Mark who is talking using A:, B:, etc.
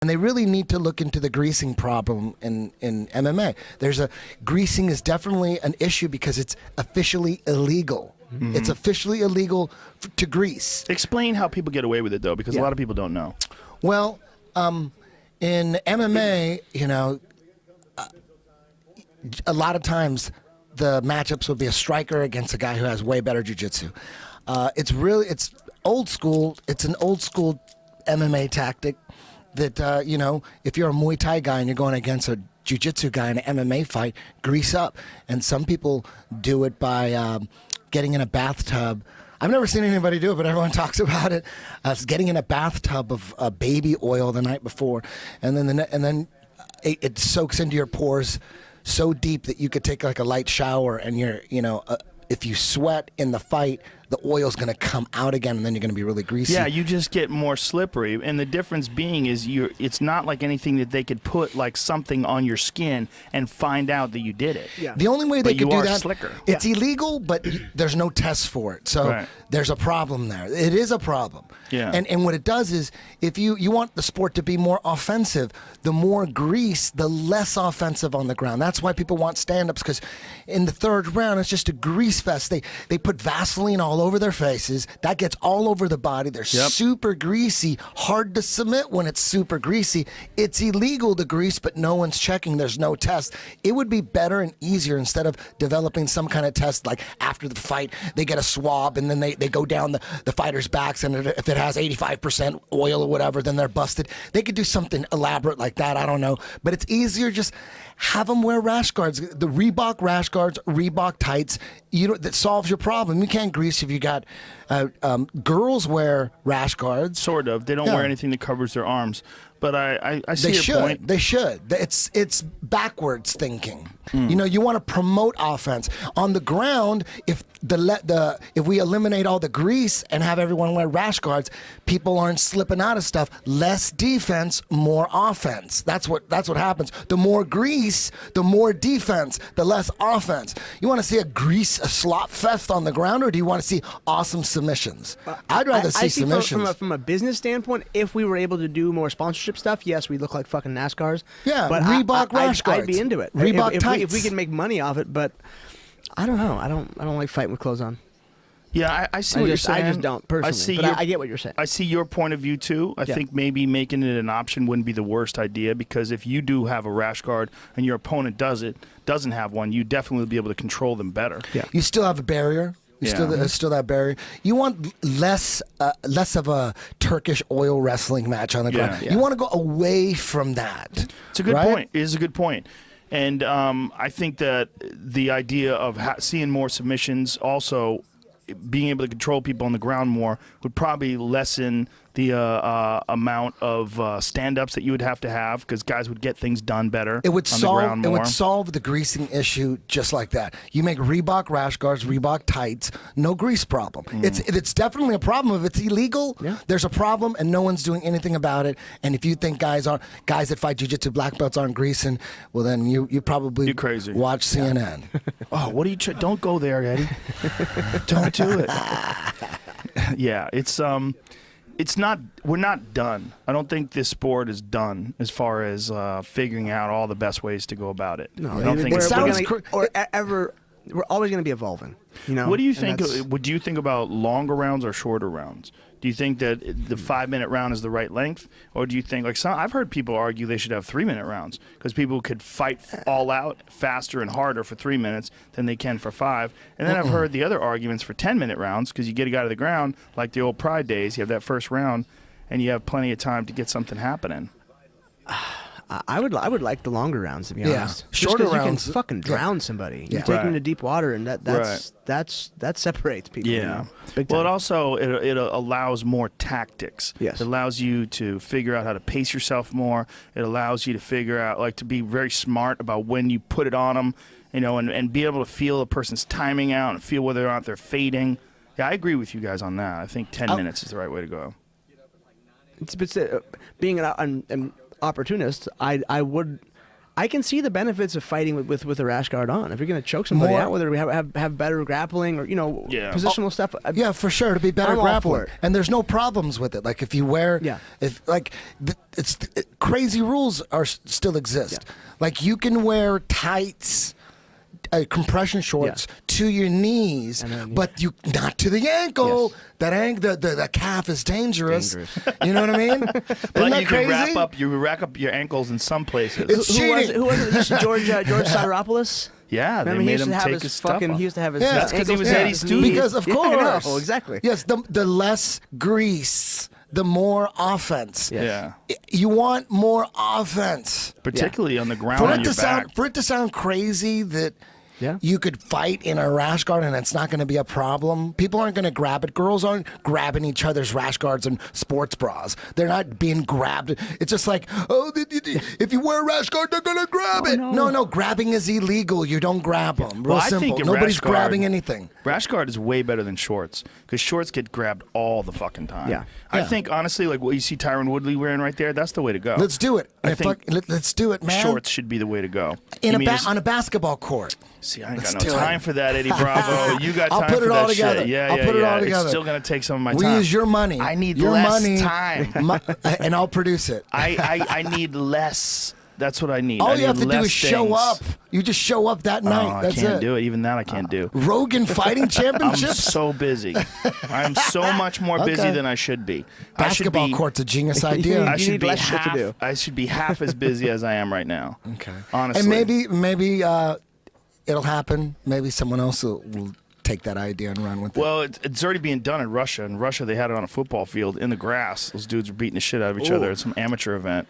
A: And they really need to look into the greasing problem in MMA. Greasing is definitely an issue because it's officially illegal. Mm-hmm. It's officially illegal to grease.
B: Explain how people get away with it, though, because a lot of people don't know.
A: Well, in MMA, a lot of times the matchups would be a striker against a guy who has way better jiu-jitsu. It's old school. It's an old school MMA tactic that, if you're a Muay Thai guy and you're going against a jiu-jitsu guy in an MMA fight, grease up. And some people do it by getting in a bathtub. I've never seen anybody do it, but everyone talks about it. It's getting in a bathtub of baby oil the night before, and then it soaks into your pores so deep that you could take like a light shower, and if you sweat in the fight, the oil's going to come out again, and then you're going to be really greasy.
B: Yeah, you just get more slippery. And the difference being is it's not like anything that they could put like something on your skin and find out that you did it.
A: Yeah. The only way they could do that,
B: slicker.
A: It's illegal, but there's no test for it. So there's a problem there. It is a problem.
B: Yeah.
A: And what it does is, if you want the sport to be more offensive, the more grease, the less offensive on the ground. That's why people want stand-ups, because in the third round, it's just a grease fest. They put Vaseline all over their faces. That gets all over the body. They're super greasy, hard to submit when it's super greasy. It's illegal to grease, but no one's checking. There's no test. It would be better and easier, instead of developing some kind of test like after the fight, they get a swab and then they go down the fighters' backs, and if it has 85% oil or whatever, then they're busted. They could do something elaborate like that. I don't know. But it's easier, just have them wear rash guards. The Reebok rash guards, Reebok tights, that solves your problem. You can't grease if you got girls wear rash guards.
B: Sort of. They don't wear anything that covers their arms. But I see your point.
A: They should. It's backwards thinking. You want to promote offense on the ground. If if we eliminate all the grease and have everyone wear rash guards, people aren't slipping out of stuff. Less defense, more offense. That's what happens. The more grease, the more defense, the less offense. You want to see a slop fest on the ground, or do you want to see awesome submissions? I'd rather see submissions.
C: From a business standpoint, if we were able to do more sponsorship stuff, yes, we look like fucking NASCARs.
A: Yeah,
C: but
A: Reebok rash guards.
C: I'd be into it.
A: Reebok tights.
C: If we could make money off it, but I don't know. I don't like fighting with clothes on.
B: Yeah, I see what you're saying.
C: I just don't personally. I get what you're saying.
B: I see your point of view too. I think maybe making it an option wouldn't be the worst idea, because if you do have a rash guard and your opponent doesn't have one, you definitely will be able to control them better.
A: Yeah. You still have a barrier. Still that barrier. You want less of a Turkish oil wrestling match on the ground. You want to go away from that.
B: It's a good point. It is a good point. And I think that the idea of seeing more submissions, also being able to control people on the ground more, would probably lessen the amount of stand-ups that you would have to have, because guys would get things done better.
A: It would solve the greasing issue just like that. You make Reebok rash guards, Reebok tights, no grease problem. It's definitely a problem. If it's illegal, there's a problem, and no one's doing anything about it. And if you think guys that fight jiu-jitsu black belts aren't greasing, well, then you probably
B: You're crazy.
A: Watch CNN.
B: Oh, what are you? Don't go there, Eddie. Don't do it. Yeah, it's not. We're not done. I don't think this sport is done as far as figuring out all the best ways to go about it.
C: No,
B: I don't think
C: we're always going to be evolving.
B: What do you think? Would you think about longer rounds or shorter rounds? Do you think that the 5-minute round is the right length, or do you think I've heard people argue they should have 3-minute rounds, because people could fight all out faster and harder for 3 minutes than they can for 5. And then I've heard the other arguments for 10-minute rounds, because you get a guy to the ground like the old Pride days. You have that first round, and you have plenty of time to get something happening.
C: I would like the longer rounds, to be honest.
A: Shorter rounds,
C: you can fucking drown somebody. You take them to deep water, and that separates people.
B: Yeah.
C: Big time.
B: Well, it also it allows more tactics.
C: Yes.
B: It allows you to figure out how to pace yourself more. It allows you to figure out, to be very smart about when you put it on them, and be able to feel a person's timing out and feel whether or not they're fading. Yeah, I agree with you guys on that. I think 10 minutes is the right way to go.
C: Being an opportunist, I I can see the benefits of fighting with a rash guard on. If you're going to choke somebody
A: More-
C: out, whether we have better grappling or
B: Yeah.
C: positional stuff.
A: Yeah, for sure, to be better
C: I'm all
A: grappler,
C: for it.
A: and there's no problems with it. Like if you wear, if like crazy rules still exist.
C: Yeah.
A: Like you can wear tights, compression shorts to your knees,
C: And then,
A: but you not to the ankle.
C: Yes.
A: That the calf is dangerous.
C: Dangerous.
A: You know what I mean?
B: But
A: Isn't that
B: you
A: crazy?
B: can rack up your ankles in some places.
A: It's
C: Who was
A: cheating.
C: it? This is George Sideropoulos?
B: yeah, they
C: Remember, he
B: made
C: used
B: him
C: to have
B: take
C: his
B: his stuff
C: fucking.
B: off.
C: He used to have his.
A: Yeah,
B: That's 'cause he was
C: ankles
B: Eddie
C: down,
B: Stooge.
C: knees.
A: Because of
C: Yeah,
A: course,
C: I know, exactly.
A: Yes, the less grease, the more offense.
B: Yeah.
A: You want more offense.
B: Particularly on the ground
A: For
B: on
A: it
B: your
A: to
B: back.
A: sound crazy that
C: Yeah.
A: you could fight in a rash guard and it's not going to be a problem. People aren't going to grab it. Girls aren't grabbing each other's rash guards and sports bras. They're not being grabbed. It's just like, oh, if you wear a rash guard, they're going to grab it. No, grabbing is illegal. You don't grab them. Real
B: Well, I
A: simple.
B: think a
A: Nobody's
B: rash guard-
A: grabbing anything.
B: Rash guard is way better than shorts because shorts get grabbed all the fucking time.
C: Yeah.
B: I
A: Yeah.
B: think honestly, like what you see Tyron Woodley wearing right there, that's the way to go.
A: Let's do it.
B: I think
A: Let's do it, man.
B: shorts should be the way to go.
A: In
B: You mean just-
A: on a basketball court.
B: See, I ain't
A: Let's
B: got no
A: do it.
B: time for that, Eddie Bravo. You got
A: I'll
B: time
A: put
B: for
A: it all
B: that
A: together.
B: shit. Yeah,
A: I'll
B: yeah,
A: put it
B: yeah.
A: all together.
B: It's still gonna take some of my
A: We
B: time.
A: use your money.
B: I need
A: your
B: less
A: money,
B: time.
A: and I'll produce it.
B: I need less. That's what I need. I
A: All
B: need
A: you have to do
B: less
A: is show
B: things.
A: up. You just show up that
B: Oh,
A: night.
B: I
A: That's
B: can't
A: it.
B: do it. Even that I can't do.
A: Rogan Fighting
B: I'm
A: Championships.
B: so busy. I'm so much more busy
A: Okay.
B: than I should be.
A: Basketball
B: I should be,
A: court's a genius idea.
B: I
C: You
B: should
C: need
B: be
C: less shit to
B: half.
C: do.
B: I should be half as busy as I am right now.
A: Okay.
B: Honestly.
A: And maybe it'll happen. Maybe someone else will take that idea and run with it.
B: Well, it's already being done in Russia. In Russia, they had it on a football field in the grass. Those dudes were beating the shit out of each other at some amateur event.